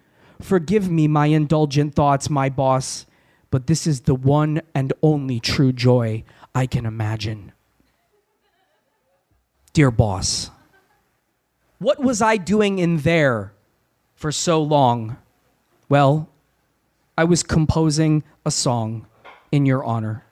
Forgive me my indulgent thoughts, my boss, but this is the one and only true joy I can imagine. Dear boss, what was I doing in there for so long? Well, I was composing a song in your honor.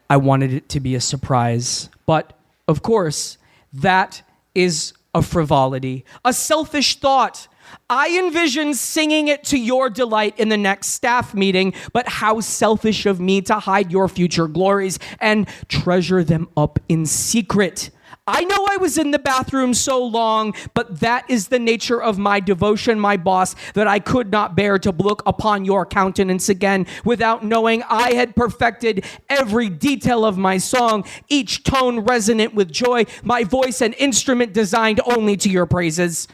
I wanted it to be a surprise, but of course, that is a frivolity, a selfish thought. I envisioned singing it to your delight in the next staff meeting, but how selfish of me to hide your future glories and treasure them up in secret. I know I was in the bathroom so long, but that is the nature of my devotion, my boss, that I could not bear to look upon your countenance again without knowing I had perfected every detail of my song, each tone resonant with joy, my voice an instrument designed only to your praises.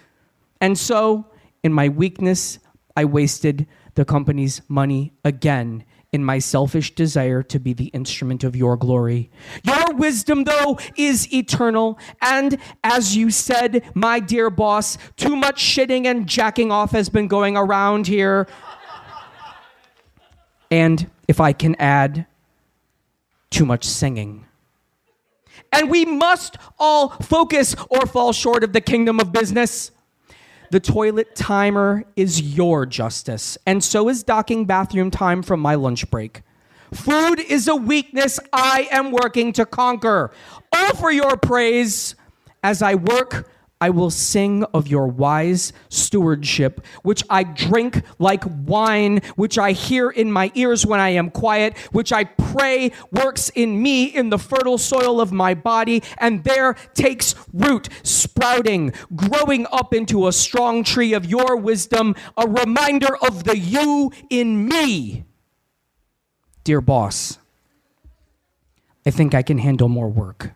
And so, in my weakness, I wasted the company's money again in my selfish desire to be the instrument of your glory. Your wisdom, though, is eternal. And as you said, my dear boss, too much shitting and jacking off has been going around here. And if I can add, too much singing. And we must all focus or fall short of the kingdom of business. The toilet timer is your justice, and so is docking bathroom time from my lunch break. Food is a weakness I am working to conquer. All for your praise. As I work, I will sing of your wise stewardship, which I drink like wine, which I hear in my ears when I am quiet, which I pray works in me in the fertile soil of my body, and there takes root, sprouting, growing up into a strong tree of your wisdom, a reminder of the you in me. Dear boss, I think I can handle more work.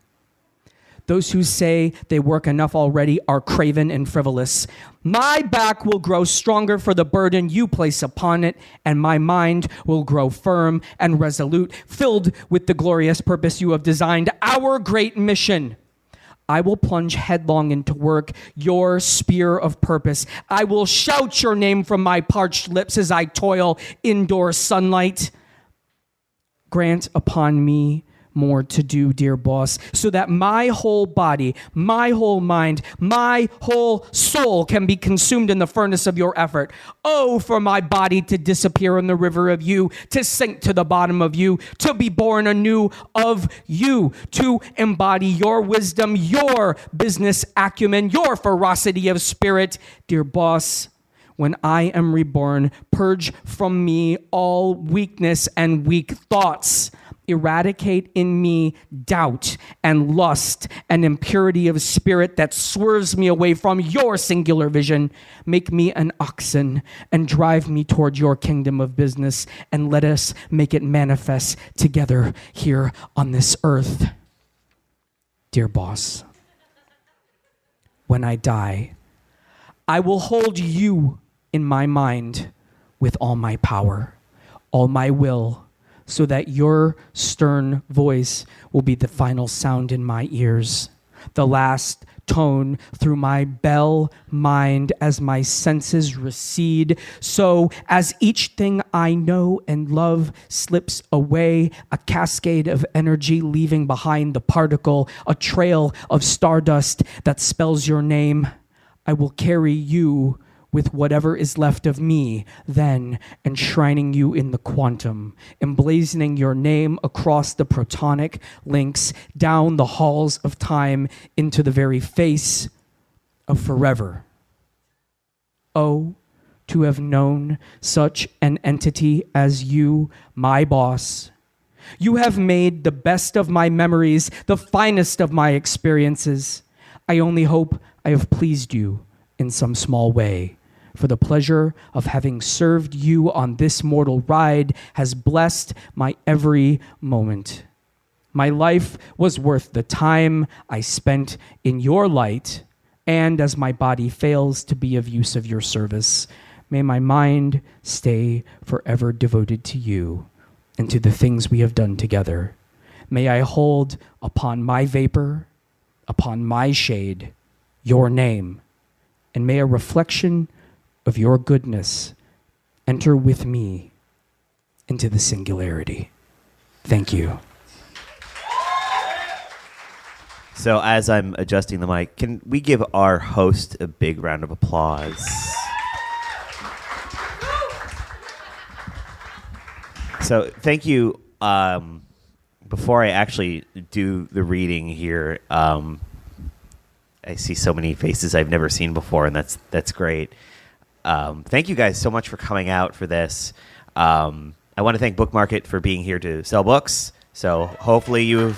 Those who say they work enough already are craven and frivolous. My back will grow stronger for the burden you place upon it, and my mind will grow firm and resolute, filled with the glorious purpose you have designed, our great mission. I will plunge headlong into work, your spear of purpose. I will shout your name from my parched lips as I toil indoor sunlight. Grant upon me more to do, dear boss, so that my whole body, my whole mind, my whole soul can be consumed in the furnace of your effort. Oh, for my body to disappear in the river of you, to sink to the bottom of you, to be born anew of you, to embody your wisdom, your business acumen, your ferocity of spirit. Dear boss, when I am reborn, purge from me all weakness and weak thoughts. Eradicate in me doubt and lust and impurity of spirit that swerves me away from your singular vision. Make me an oxen and drive me toward your kingdom of business, and let us make it manifest together here on this earth. Dear boss, when I die, I will hold you in my mind with all my power, all my will, so that your stern voice will be the final sound in my ears, the last tone through my bell mind as my senses recede. So as each thing I know and love slips away, a cascade of energy leaving behind the particle, a trail of stardust that spells your name, I will carry you with whatever is left of me, then enshrining you in the quantum, emblazoning your name across the protonic links, down the halls of time into the very face of forever. Oh, to have known such an entity as you, my boss. You have made the best of my memories, the finest of my experiences. I only hope I have pleased you in some small way. For the pleasure of having served you on this mortal ride has blessed my every moment. My life was worth the time I spent in your light, and as my body fails to be of use of your service, may my mind stay forever devoted to you and to the things we have done together. May I hold upon my vapor, upon my shade, your name, and may a reflection of your goodness enter with me into the singularity. Thank you. So as I'm adjusting the mic, can we give our host a big round of applause? So thank you. Before I actually do the reading here, I see so many faces I've never seen before, and that's great. Thank you guys so much for coming out for this. I want to thank Book Market for being here to sell books. So hopefully you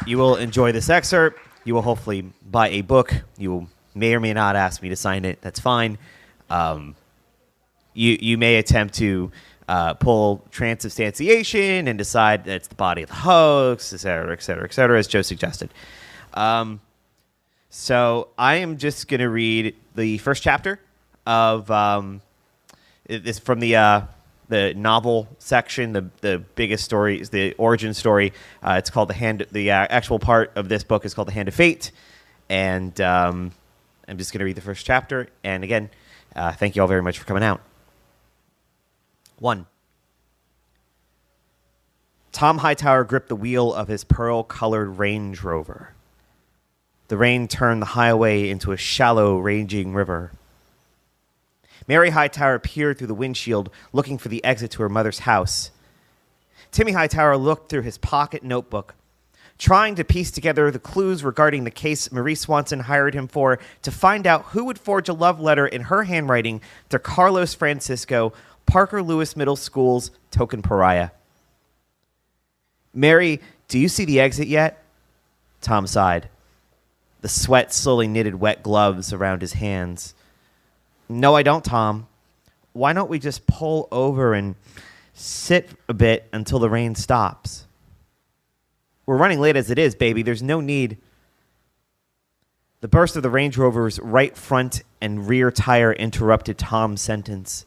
will enjoy this excerpt. You will hopefully buy a book. You may or may not ask me to sign it. That's fine. You may attempt to pull transubstantiation and decide that it's the body of the hoax, et cetera, as Joe suggested. So I am just going to read the first chapter of this from the novel section. The biggest story is the origin story. It's called the actual part of this book is called The Hand of Fate, and I'm just going to read the first chapter. And again, thank you all very much for coming out. 1. Tom Hightower gripped the wheel of his pearl-colored Range Rover. The rain turned the highway into a shallow, raging river. Mary Hightower peered through the windshield, looking for the exit to her mother's house. Timmy Hightower looked through his pocket notebook. trying to piece together the clues regarding the case Marie Swanson hired him for to find out who would forge a love letter in her handwriting to Carlos Francisco, Parker Lewis Middle School's token pariah. "Mary, do you see the exit yet?" Tom sighed. The sweat slowly knitted wet gloves around his hands. "No, I don't, Tom. Why don't we just pull over and sit a bit until the rain stops? We're running late as it is, baby. There's no need." The burst of the Range Rover's right front and rear tire interrupted Tom's sentence.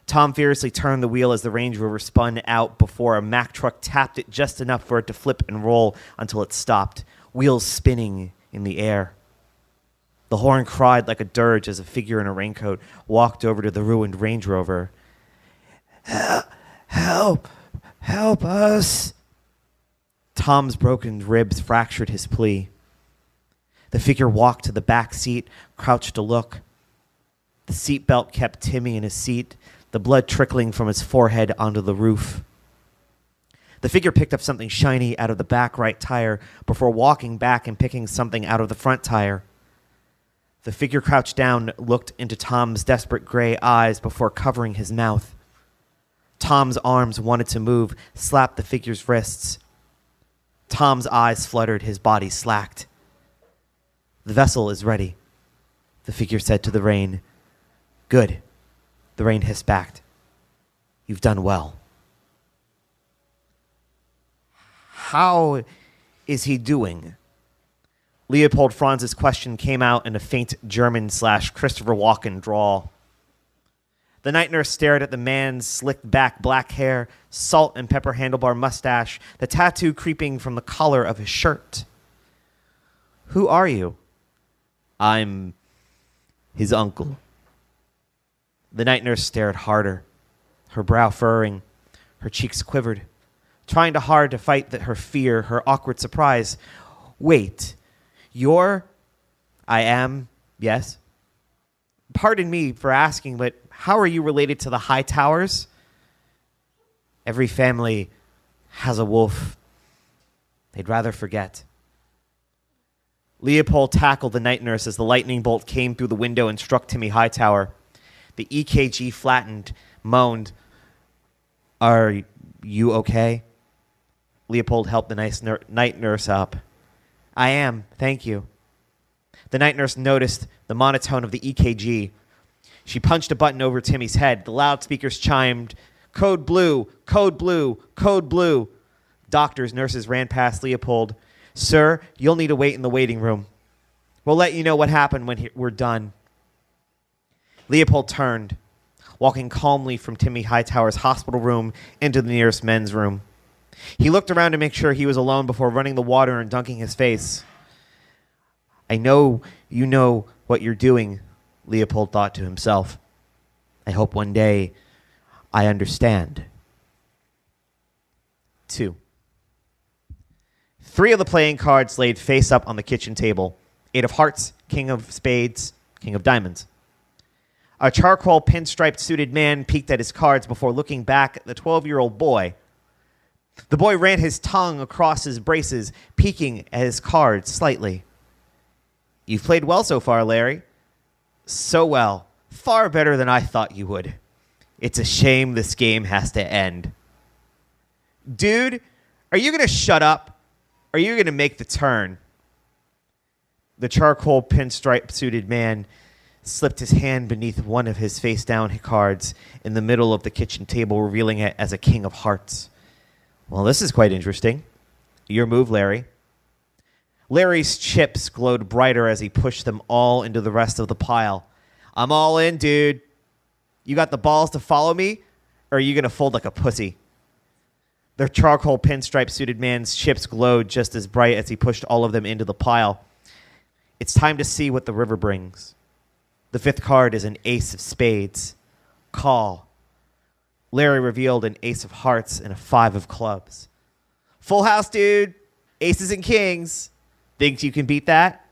Tom furiously turned the wheel as the Range Rover spun out before a Mack truck tapped it just enough for it to flip and roll until it stopped, wheels spinning in the air. The horn cried like a dirge as a figure in a raincoat walked over to the ruined Range Rover. Help! Help us! Tom's broken ribs fractured his plea. The figure walked to the back seat, crouched to look. The seatbelt kept Timmy in his seat, the blood trickling from his forehead onto the roof. The figure picked up something shiny out of the back right tire before walking back and picking something out of the front tire. The figure crouched down, looked into Tom's desperate gray eyes before covering his mouth. Tom's arms wanted to move, slapped the figure's wrists. Tom's eyes fluttered, his body slacked. "The vessel is ready," the figure said to the rain. "Good," the rain hissed back. "You've done well." "How is he doing?" Leopold Franz's question came out in a faint German/Christopher Walken drawl. The night nurse stared at the man's slicked back black hair, salt and pepper handlebar mustache, the tattoo creeping from the collar of his shirt. "Who are you?" "I'm his uncle." The night nurse stared harder, her brow furrowing, her cheeks quivered, trying hard to fight her fear, her awkward surprise. "Wait, you're..." "I am, yes." "Pardon me for asking, but how are you related to the Hightowers?" "Every family has a wolf. They'd rather forget." Leopold tackled the night nurse as the lightning bolt came through the window and struck Timmy Hightower. The EKG flattened, moaned. "Are you okay?" Leopold helped the night nurse up. "I am, thank you." The night nurse noticed the monotone of the EKG. She punched a button over Timmy's head. The loudspeakers chimed, "Code blue, code blue, code blue." Doctors, nurses ran past Leopold. "Sir, you'll need to wait in the waiting room. We'll let you know what happened when we're done." Leopold turned, walking calmly from Timmy Hightower's hospital room into the nearest men's room. He looked around to make sure he was alone before running the water and dunking his face. "I know you know what you're doing," Leopold thought to himself. "I hope one day I understand." 2. 3 of the playing cards laid face up on the kitchen table. 8 of hearts, king of spades, king of diamonds. A charcoal pinstriped suited man peeked at his cards before looking back at the 12-year-old boy. The boy ran his tongue across his braces, peeking at his cards slightly. "You've played well so far, Larry." "So well. Far better than I thought you would. It's a shame this game has to end." "Dude, are you going to shut up? Or are you going to make the turn?" The charcoal pinstripe suited man slipped his hand beneath one of his face-down cards in the middle of the kitchen table, revealing it as a king of hearts. "Well, this is quite interesting. Your move, Larry." Larry's chips glowed brighter as he pushed them all into the rest of the pile. "I'm all in, dude. You got the balls to follow me, or are you going to fold like a pussy?" The charcoal pinstripe suited man's chips glowed just as bright as he pushed all of them into the pile. "It's time to see what the river brings." The 5th card is an ace of spades. Call. Larry revealed an ace of hearts and a 5 of clubs. "Full house, dude. Aces and kings. Think you can beat that?"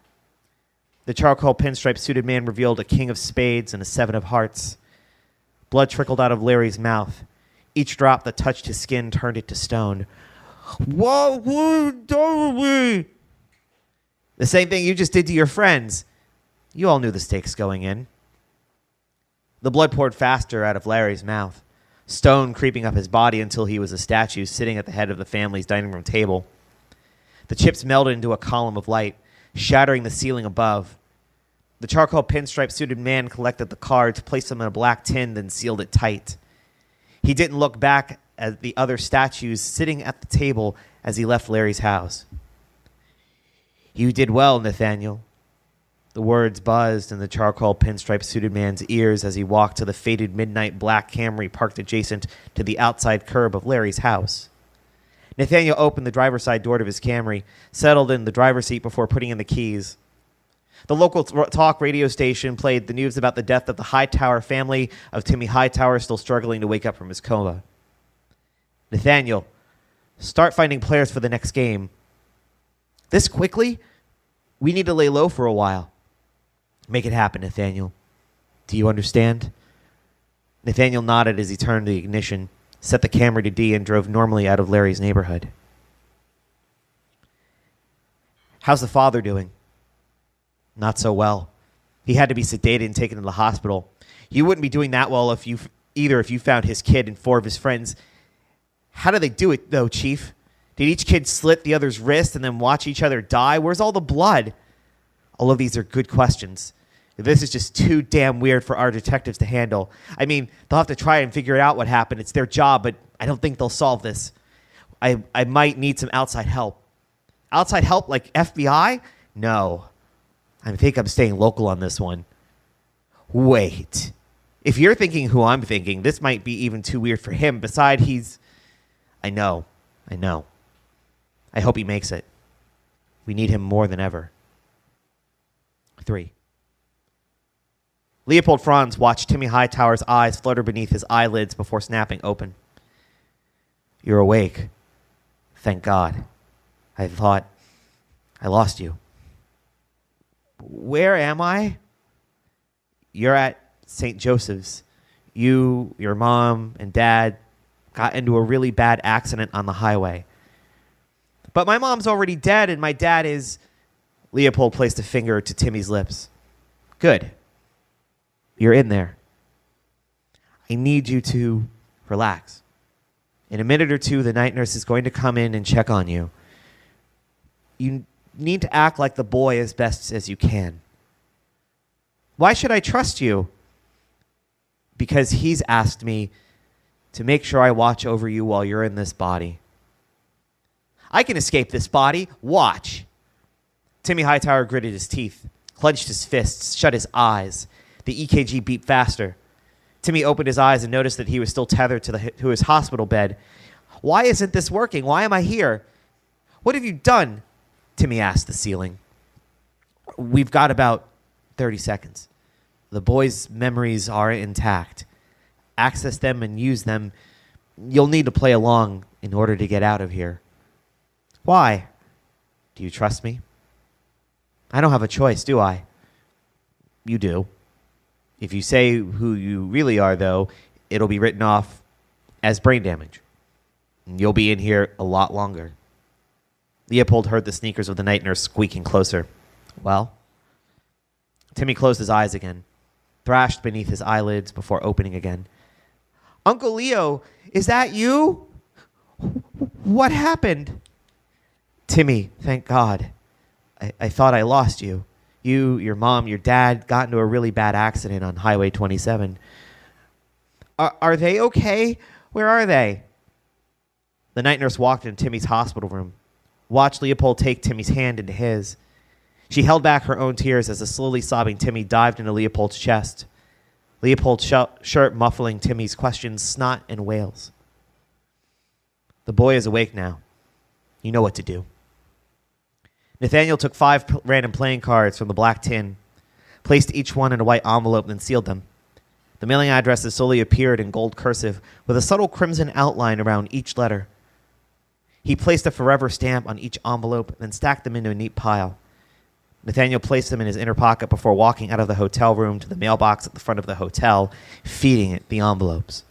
The charcoal pinstripe suited man revealed a king of spades and a 7 of hearts. Blood trickled out of Larry's mouth. Each drop that touched his skin turned it to stone. What done we? The same thing you just did to your friends. You all knew the stakes going in. The blood poured faster out of Larry's mouth, stone creeping up his body until he was a statue sitting at the head of the family's dining room table. The chips melted into a column of light, shattering the ceiling above. The charcoal pinstripe-suited man collected the cards, placed them in a black tin, then sealed it tight. He didn't look back at the other statues sitting at the table as he left Larry's house. You did well, Nathaniel. The words buzzed in the charcoal pinstripe-suited man's ears as he walked to the faded midnight black Camry parked adjacent to the outside curb of Larry's house. Nathaniel opened the driver's side door of his Camry, settled in the driver's seat before putting in the keys. The local talk radio station played the news about the death of the Hightower family of Timmy Hightower still struggling to wake up from his coma. Nathaniel, start finding players for the next game. This quickly? We need to lay low for a while. Make it happen, Nathaniel. Do you understand? Nathaniel nodded as he turned the ignition, set the camera to D, and drove normally out of Larry's neighborhood. How's the father doing? Not so well. He had to be sedated and taken to the hospital. You wouldn't be doing that well if you found his kid and 4 of his friends. How did they do it, though, Chief? Did each kid slit the other's wrist and then watch each other die? Where's all the blood? All of these are good questions. This is just too damn weird for our detectives to handle. I mean, they'll have to try and figure out what happened. It's their job, but I don't think they'll solve this. I might need some outside help. Outside help like FBI? No. I think I'm staying local on this one. Wait. If you're thinking who I'm thinking, this might be even too weird for him. Besides, he's... I know. I hope he makes it. We need him more than ever. 3. Leopold Franz watched Timmy Hightower's eyes flutter beneath his eyelids before snapping open. You're awake. Thank God. I thought I lost you. Where am I? You're at St. Joseph's. You, your mom, and dad got into a really bad accident on the highway. But my mom's already dead, and my dad is... Leopold placed a finger to Timmy's lips. Good. You're in there. I need you to relax. In a minute or two, the night nurse is going to come in and check on you. You need to act like the boy as best as you can. Why should I trust you? Because he's asked me to make sure I watch over you while you're in this body. I can escape this body. Watch. Timmy Hightower gritted his teeth, clenched his fists, shut his eyes. The EKG beat faster. Timmy opened his eyes and noticed that he was still tethered to his hospital bed. Why isn't this working? Why am I here? What have you done? Timmy asked the ceiling. We've got about 30 seconds. The boy's memories are intact. Access them and use them. You'll need to play along in order to get out of here. Why? Do you trust me? I don't have a choice, do I? You do. If you say who you really are, though, it'll be written off as brain damage. You'll be in here a lot longer. Leopold heard the sneakers of the night nurse squeaking closer. Well? Timmy closed his eyes again, thrashed beneath his eyelids before opening again. Uncle Leo, is that you? What happened? Timmy, thank God. I thought I lost you. You, your mom, your dad got into a really bad accident on Highway 27. Are they okay? Where are they? The night nurse walked into Timmy's hospital room, watched Leopold take Timmy's hand into his. She held back her own tears as a slowly sobbing Timmy dived into Leopold's chest. Leopold's shirt muffling Timmy's questions, snot, and wails. The boy is awake now. You know what to do. Nathaniel took 5 random playing cards from the black tin, placed each one in a white envelope, then sealed them. The mailing addresses slowly appeared in gold cursive with a subtle crimson outline around each letter. He placed a forever stamp on each envelope, then stacked them into a neat pile. Nathaniel placed them in his inner pocket before walking out of the hotel room to the mailbox at the front of the hotel, feeding it the envelopes.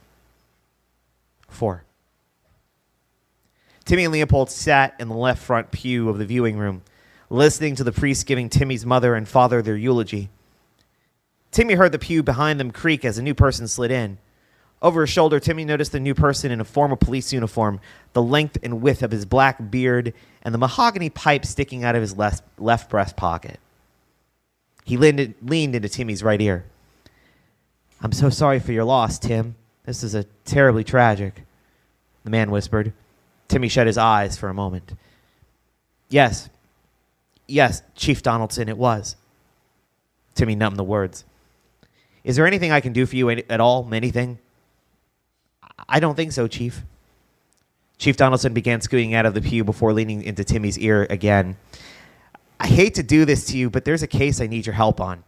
4. Timmy and Leopold sat in the left front pew of the viewing room, listening to the priest giving Timmy's mother and father their eulogy. Timmy heard the pew behind them creak as a new person slid in. Over his shoulder, Timmy noticed the new person in a formal police uniform, the length and width of his black beard, and the mahogany pipe sticking out of his left breast pocket. He leaned into Timmy's right ear. "I'm so sorry for your loss, Tim. This is terribly tragic," the man whispered. Timmy shut his eyes for a moment. Yes, Chief Donaldson, it was." Timmy numbed the words. "Is there anything I can do for you at all? Anything?" "I don't think so, Chief." Chief Donaldson began scooting out of the pew before leaning into Timmy's ear again. "I hate to do this to you, but there's a case I need your help on.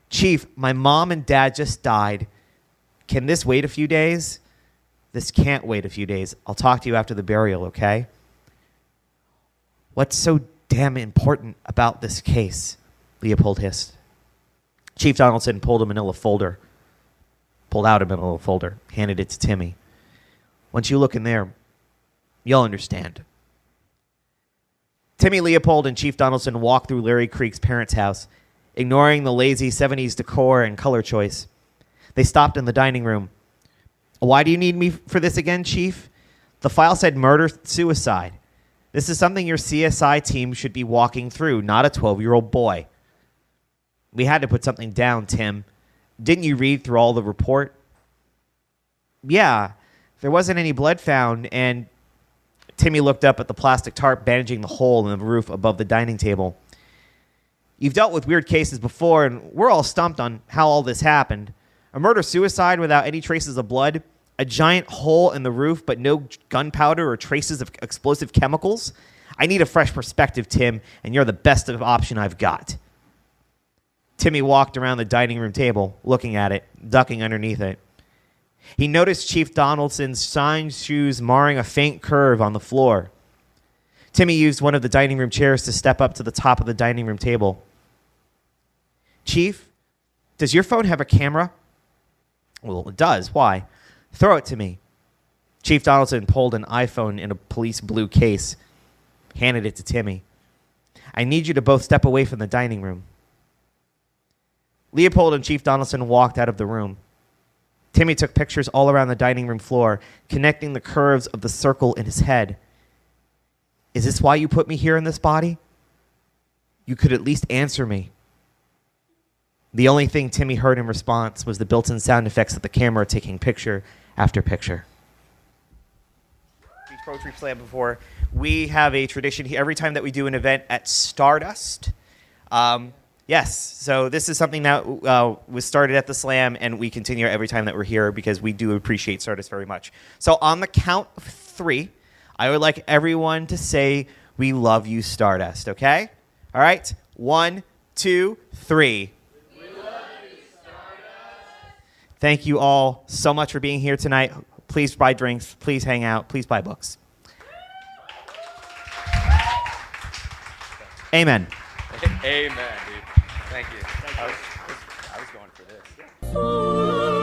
Chief, my mom and dad just died. Can this wait a few days?" "This can't wait a few days. I'll talk to you after the burial, okay?" "What's so damn important about this case?" Leopold hissed. Chief Donaldson pulled out a manila folder, handed it to Timmy. "Once you look in there, you'll understand." Timmy Leopold and Chief Donaldson walked through Larry Creek's parents' house, ignoring the lazy 70s decor and color choice. They stopped in the dining room. "Why do you need me for this again, Chief?" "The file said murder-suicide. This is something your CSI team should be walking through, not a 12-year-old boy." "We had to put something down, Tim. Didn't you read through all the report?" "Yeah, there wasn't any blood found, and..." Timmy looked up at the plastic tarp bandaging the hole in the roof above the dining table. "You've dealt with weird cases before, and we're all stumped on how all this happened. A murder-suicide without any traces of blood, a giant hole in the roof but no gunpowder or traces of explosive chemicals. I need a fresh perspective, Tim, and you're the best of option I've got." Timmy walked around the dining room table, looking at it, ducking underneath it. He noticed Chief Donaldson's shined shoes marring a faint curve on the floor. Timmy used one of the dining room chairs to step up to the top of the dining room table. "Chief, does your phone have a camera?" "Well, it does. Why?" "Throw it to me." Chief Donaldson pulled an iPhone in a police blue case, handed it to Timmy. "I need you to both step away from the dining room." Leopold and Chief Donaldson walked out of the room. Timmy took pictures all around the dining room floor, connecting the curves of the circle in his head. "Is this why you put me here in this body? You could at least answer me." The only thing Timmy heard in response was the built-in sound effects of the camera taking picture after picture. Poetry Slam before. We have a tradition here every time that we do an event at Stardust. Yes, so this is something that was started at the Slam, and we continue every time that we're here because we do appreciate Stardust very much. So on the count of 3, I would like everyone to say, "We love you, Stardust," okay? All right? 1, 2, 3. Thank you all so much for being here tonight. Please buy drinks. Please hang out. Please buy books. Amen. Amen, dude. Thank you. I was going for this.